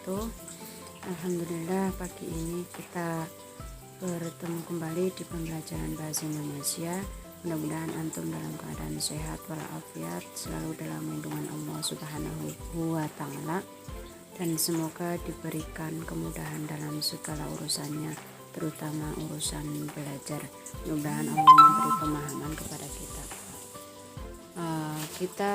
wabarakatuh. Alhamdulillah pagi ini kita bertemu kembali di pembelajaran bahasa Indonesia. Mudah-mudahan antum dalam keadaan sehat walafiat, selalu dalam lindungan Allah Subhanahu wa Ta'ala, dan semoga diberikan kemudahan dalam segala urusannya, terutama urusan belajar. Mudah-mudahan Allah memberi pemahaman kepada kita. Kita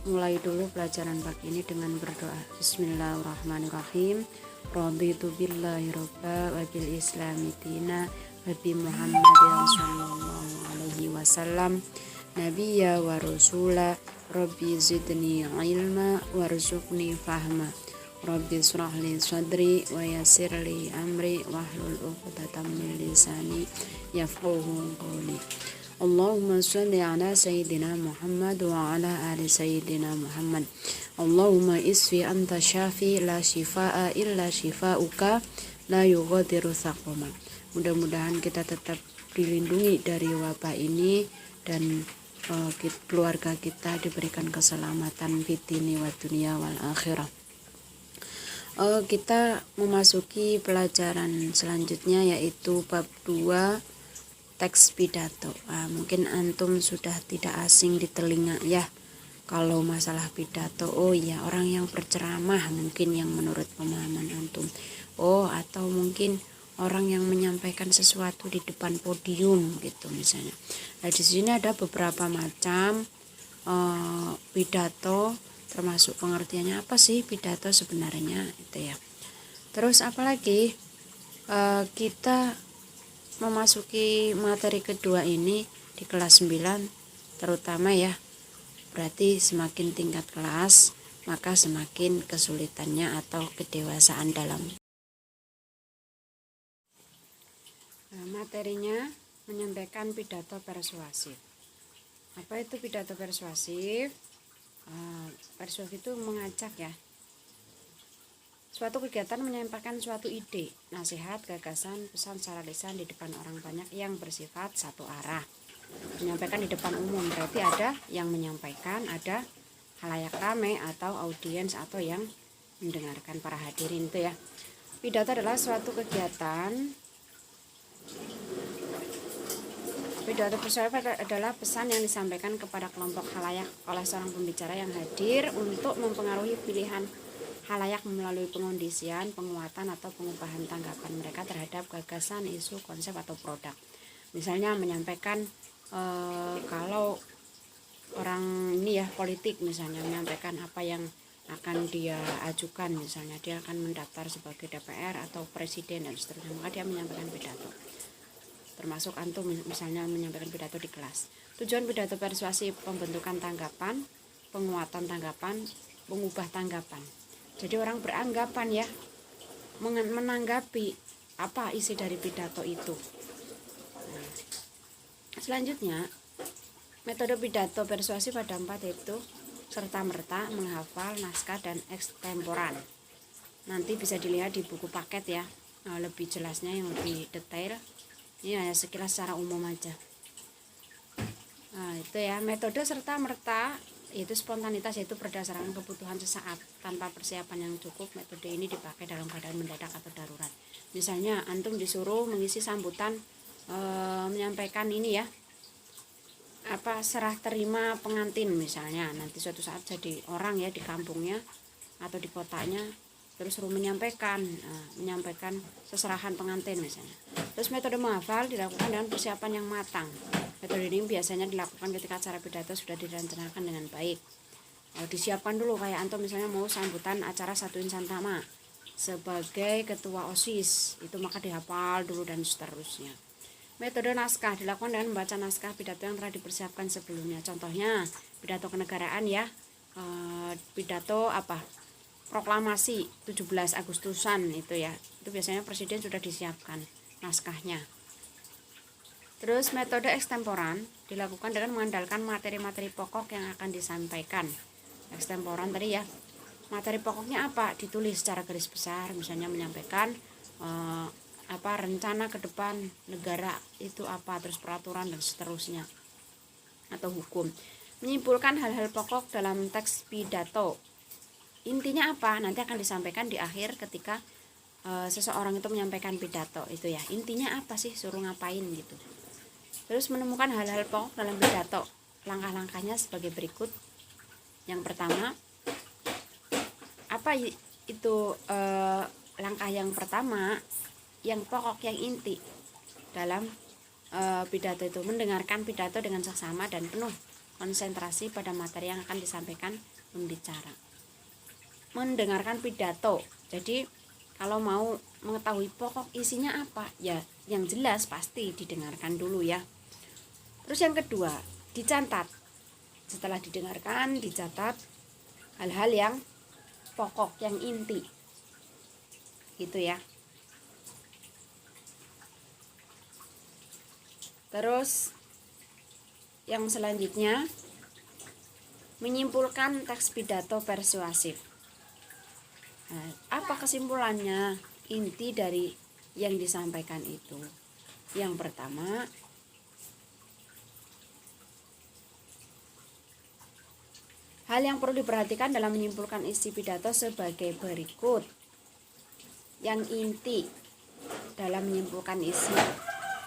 mulai dulu pelajaran pagi ini dengan berdoa. Bismillahirrahmanirrahim. Raditu billahi robba wa bil islami dina wa bi Muhammadin sallallahu alaihi wasallam nabiyya wa rasula. Rabbi zidni ilma warzuqni fahma. Rabbi shrah li sadri wa yassir li amri wahlul 'uqdatam min lisani yafqahu qawli. Allahumma sholli ala sayyidina Muhammad wa ala ali sayyidina Muhammad. Allahumma isfi anta syafi la shifaa illa shifauka la yughadiru saqama. Mudah-mudahan kita tetap dilindungi dari wabah ini dan keluarga kita diberikan keselamatan fitini wa dunia wal akhirah. Kita memasuki pelajaran selanjutnya, yaitu bab 2, teks pidato. Mungkin antum sudah tidak asing di telinga ya kalau masalah pidato. Oh iya, orang yang berceramah mungkin yang menurut pemahaman antum. Atau mungkin orang yang menyampaikan sesuatu di depan podium gitu misalnya. Nah, di sini ada beberapa macam pidato, termasuk pengertiannya apa sih pidato sebenarnya itu ya. Terus apalagi kita memasuki materi kedua ini di kelas 9 terutama ya. Berarti semakin tingkat kelas maka semakin kesulitannya atau kedewasaan dalam materinya menyampaikan pidato persuasif. Apa itu pidato persuasif? Persuasif itu mengajak ya. Suatu kegiatan menyampaikan suatu ide, nasihat, gagasan, pesan secara lisan di depan orang banyak yang bersifat satu arah. Menyampaikan di depan umum berarti ada yang menyampaikan, ada khalayak ramai atau audiens atau yang mendengarkan para hadirin itu ya. Pidato adalah suatu kegiatan. Pidato persuasif adalah pesan yang disampaikan kepada kelompok khalayak oleh seorang pembicara yang hadir untuk mempengaruhi pilihan khalayak melalui pengondisian, penguatan atau pengubahan tanggapan mereka terhadap gagasan, isu, konsep atau produk. Misalnya menyampaikan kalau orang ini ya politik misalnya menyampaikan apa yang akan dia ajukan, misalnya dia akan mendaftar sebagai DPR atau presiden dan seterusnya, maka dia menyampaikan pidato. Termasuk antum misalnya menyampaikan pidato di kelas. Tujuan pidato persuasif: pembentukan tanggapan, penguatan tanggapan, mengubah tanggapan. Jadi orang beranggapan ya, menanggapi apa isi dari pidato itu. Selanjutnya, metode pidato persuasif ada 4, yaitu serta-merta, menghafal, naskah, dan ekstemporan. Nanti bisa dilihat di buku paket ya, lebih jelasnya yang lebih detail. Ini hanya sekilas secara umum aja. Itu ya, metode serta-merta yaitu spontanitas, yaitu berdasarkan kebutuhan sesaat tanpa persiapan yang cukup. Metode ini dipakai dalam keadaan mendadak atau darurat. Misalnya antum disuruh mengisi sambutan, menyampaikan ini ya, serah terima pengantin misalnya, nanti suatu saat jadi orang ya di kampungnya atau di kotanya, terus suruh menyampaikan seserahan pengantin misalnya. Terus metode menghafal dilakukan dengan persiapan yang matang. Metode ini biasanya dilakukan ketika acara pidato sudah direncanakan dengan baik. Disiapkan dulu, kayak antum misalnya mau sambutan acara satu insan tama sebagai ketua OSIS, itu maka dihafal dulu dan seterusnya. Metode naskah dilakukan dengan membaca naskah pidato yang telah dipersiapkan sebelumnya. Contohnya pidato kenegaraan ya, pidato proklamasi 17 Agustusan itu ya, itu biasanya presiden sudah disiapkan naskahnya. Terus metode ekstemporan dilakukan dengan mengandalkan materi-materi pokok yang akan disampaikan. Ekstemporan tadi ya, materi pokoknya apa? Ditulis secara garis besar, misalnya menyampaikan rencana ke depan negara itu apa, terus peraturan dan seterusnya, atau hukum. Menyimpulkan hal-hal pokok dalam teks pidato. intinya apa nanti akan disampaikan di akhir ketika seseorang itu menyampaikan pidato itu ya. Intinya apa sih, suruh ngapain gitu. Terus menemukan hal-hal pokok dalam pidato. Langkah-langkahnya sebagai berikut. Yang pertama, apa itu langkah yang pertama yang pokok, yang inti dalam pidato itu? Mendengarkan pidato dengan seksama dan penuh konsentrasi pada materi yang akan disampaikan pembicara. Mendengarkan pidato, jadi kalau mau mengetahui pokok isinya apa, ya yang jelas pasti didengarkan dulu ya. Terus yang kedua, dicatat. Setelah didengarkan, dicatat hal-hal yang pokok, yang inti. Gitu ya. Terus yang selanjutnya, menyimpulkan teks pidato persuasif. Nah, apa kesimpulannya, inti dari yang disampaikan itu? Yang pertama, hal yang perlu diperhatikan dalam menyimpulkan isi pidato sebagai berikut. Yang inti dalam menyimpulkan isi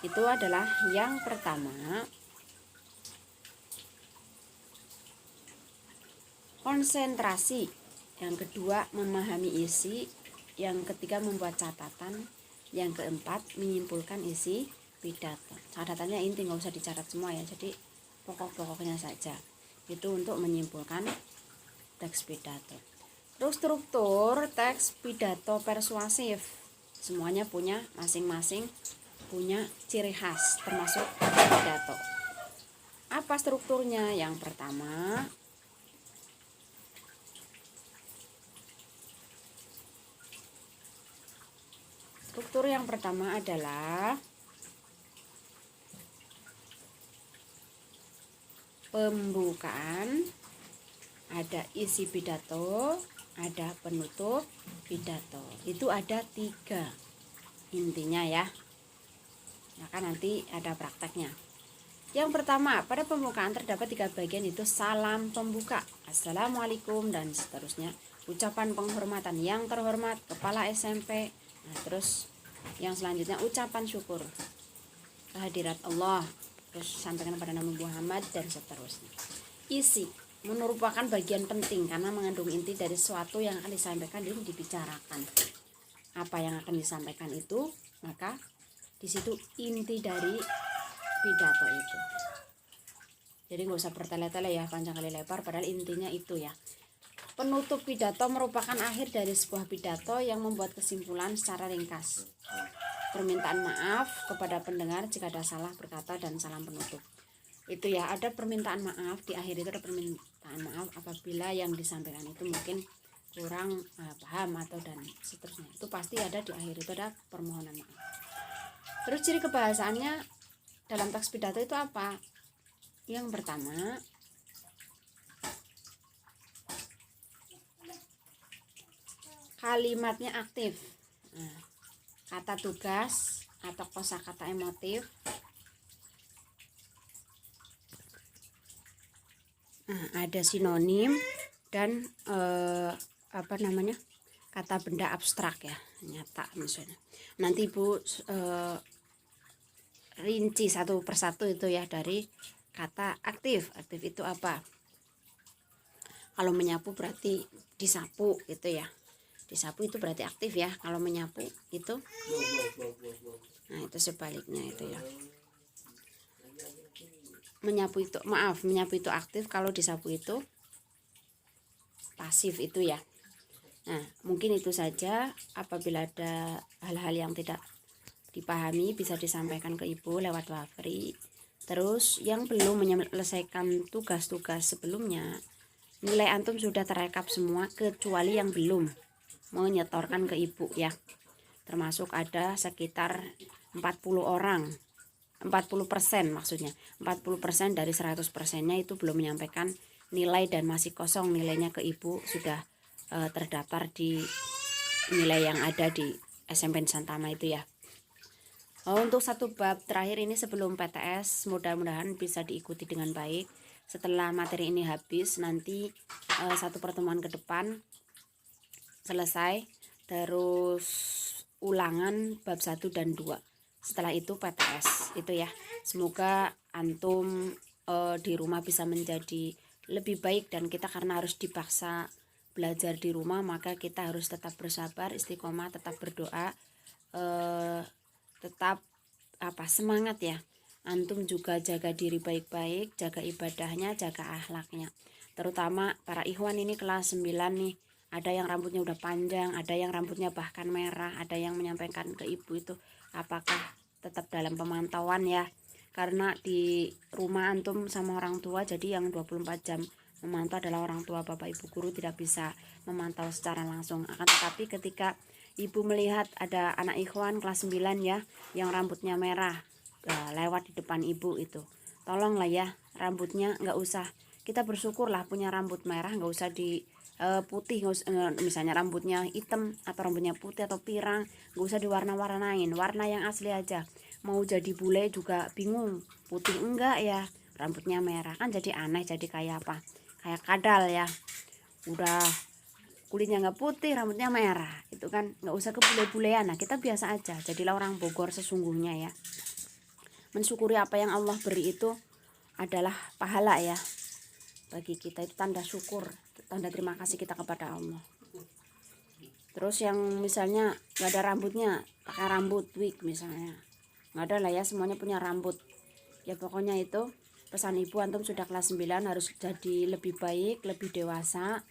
itu adalah yang pertama, konsentrasi. Yang kedua, memahami isi. Yang ketiga, membuat catatan. Yang keempat, menyimpulkan isi pidato. Catatannya inti, nggak usah dicatat semua ya, jadi pokok-pokoknya saja. Itu untuk menyimpulkan teks pidato. Terus struktur teks pidato persuasif. Semuanya punya masing-masing punya ciri khas termasuk pidato. Apa strukturnya? Yang pertama, struktur yang pertama adalah pembukaan, ada isi pidato, ada penutup pidato. Itu ada 3 intinya ya. Maka nanti ada prakteknya. Yang pertama, pada pembukaan terdapat 3 bagian, itu salam pembuka, assalamualaikum, dan seterusnya. Ucapan penghormatan, yang terhormat kepala SMP. Nah, terus yang selanjutnya ucapan syukur kehadirat Allah, terus sampaikan kepada Nabi Muhammad, dan seterusnya. Isi merupakan bagian penting karena mengandung inti dari sesuatu yang akan disampaikan dan dibicarakan. Apa yang akan disampaikan itu, maka di situ inti dari pidato itu. Jadi nggak usah bertele-tele ya, panjang kali lebar, padahal intinya itu ya. Penutup pidato merupakan akhir dari sebuah pidato yang membuat kesimpulan secara ringkas. Permintaan maaf kepada pendengar jika ada salah berkata dan salam penutup. Itu ya, ada permintaan maaf di akhir itu, ada permintaan maaf apabila yang disampaikan itu mungkin kurang paham atau dan seterusnya. Itu pasti ada di akhir itu, ada permohonan maaf. Terus ciri kebahasaannya dalam teks pidato itu apa? Yang pertama, kalimatnya aktif. Nah, kata tugas atau kosakata emotif. Nah, ada sinonim dan kata benda abstrak ya, nyata misalnya. Nanti Ibu rinci satu persatu itu ya, dari kata aktif. Aktif itu apa? Kalau menyapu berarti disapu gitu ya. Disapu itu berarti aktif ya. Kalau menyapu itu, nah itu sebaliknya itu ya. Menyapu itu aktif, kalau disapu itu pasif itu ya. Nah, mungkin itu saja. Apabila ada hal-hal yang tidak dipahami bisa disampaikan ke Ibu lewat Wafri. Terus yang belum menyelesaikan tugas-tugas sebelumnya, nilai antum sudah terekap semua kecuali yang belum menyetorkan ke Ibu ya. Termasuk ada sekitar 40 orang, 40% maksudnya. 40% dari 100%-nya itu belum menyampaikan nilai dan masih kosong nilainya ke Ibu, sudah terdaftar di nilai yang ada di SMP Nusantama itu ya. Untuk satu bab terakhir ini sebelum PTS, mudah-mudahan bisa diikuti dengan baik. Setelah materi ini habis, nanti satu pertemuan ke depan selesai, terus ulangan bab 1 dan 2. Setelah itu PTS itu ya. Semoga antum di rumah bisa menjadi lebih baik, dan kita karena harus dipaksa belajar di rumah, maka kita harus tetap bersabar, istiqomah, tetap berdoa, tetap semangat ya. Antum juga jaga diri baik-baik, jaga ibadahnya, jaga akhlaknya. Terutama para ikhwan ini kelas 9 nih, ada yang rambutnya udah panjang, ada yang rambutnya bahkan merah, ada yang menyampaikan ke ibu itu apakah tetap dalam pemantauan ya. Karena di rumah antum sama orang tua, jadi yang 24 jam memantau adalah orang tua. Bapak ibu guru tidak bisa memantau secara langsung. Akan tetapi ketika ibu melihat ada anak ikhwan kelas 9 ya, yang rambutnya merah lewat di depan ibu, itu tolonglah ya, rambutnya nggak usah, kita bersyukurlah punya rambut merah, nggak usah di putih, misalnya rambutnya hitam atau rambutnya putih atau pirang, nggak usah diwarna-warnain, warna yang asli aja. Mau jadi bule juga bingung, putih enggak ya, rambutnya merah, kan jadi aneh, jadi kayak apa, kayak kadal ya, udah kulitnya nggak putih, rambutnya merah, itu kan nggak usah ke bule-bulean. Nah, kita biasa aja, jadilah orang Bogor sesungguhnya ya. Mensyukuri apa yang Allah beri itu adalah pahala ya bagi kita, itu tanda syukur, tanda terima kasih kita kepada Allah. Terus yang misalnya nggak ada rambutnya, pakai rambut wig misalnya, nggak ada lah ya, semuanya punya rambut ya. Pokoknya itu pesan ibu, antum sudah kelas 9 harus jadi lebih baik, lebih dewasa,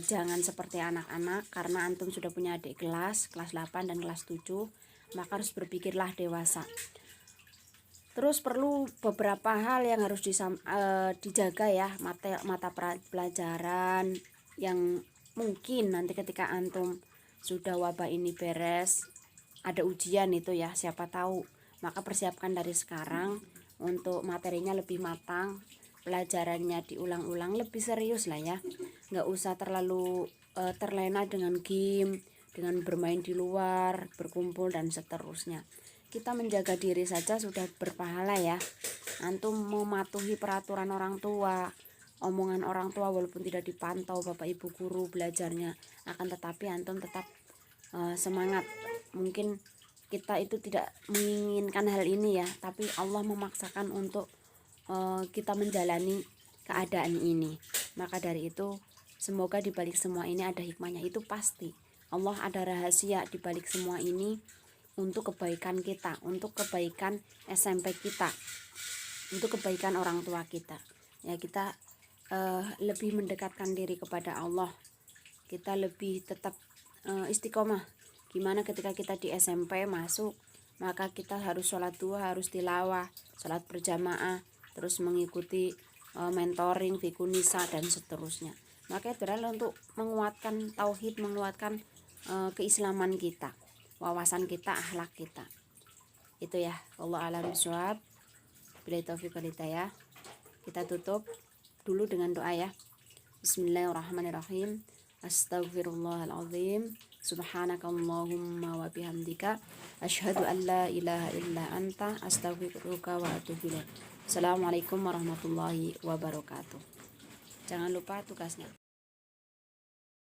jangan seperti anak-anak, karena antum sudah punya adik kelas 8 dan kelas 7, maka harus berpikirlah dewasa. Terus perlu beberapa hal yang harus dijaga ya, mata pelajaran yang mungkin nanti ketika antum sudah wabah ini beres, ada ujian itu ya, siapa tahu, maka persiapkan dari sekarang untuk materinya lebih matang, pelajarannya diulang-ulang, lebih serius lah ya. Nggak usah terlalu terlena dengan game, dengan bermain di luar, berkumpul dan seterusnya. Kita menjaga diri saja sudah berpahala ya. Antum mematuhi peraturan orang tua, omongan orang tua walaupun tidak dipantau bapak ibu guru belajarnya, akan tetapi antum tetap semangat. Mungkin kita itu tidak menginginkan hal ini ya, tapi Allah memaksakan untuk kita menjalani keadaan ini. Maka dari itu semoga di balik semua ini ada hikmahnya, itu pasti. Allah ada rahasia di balik semua ini untuk kebaikan kita, untuk kebaikan SMP kita, untuk kebaikan orang tua kita. Ya, kita lebih mendekatkan diri kepada Allah. Kita lebih tetap istiqomah. Gimana ketika kita di SMP masuk, maka kita harus sholat duha, harus tilawah, sholat berjamaah, terus mengikuti mentoring, fikunisa dan seterusnya. Maka itu adalah untuk menguatkan tauhid, menguatkan keislaman kita, wawasan kita, akhlak kita. Itu ya, Allah a'lam bishawab. Bila taufiq wal hidayah. Kita tutup dulu dengan doa ya. Bismillahirrahmanirrahim. Astaghfirullahaladzim. Subhanakallahumma wa bihamdika asyhadu an la ilaha illa anta astaghfiruka wa atubu ilaik. Assalamualaikum warahmatullahi wabarakatuh. Jangan lupa tugasnya.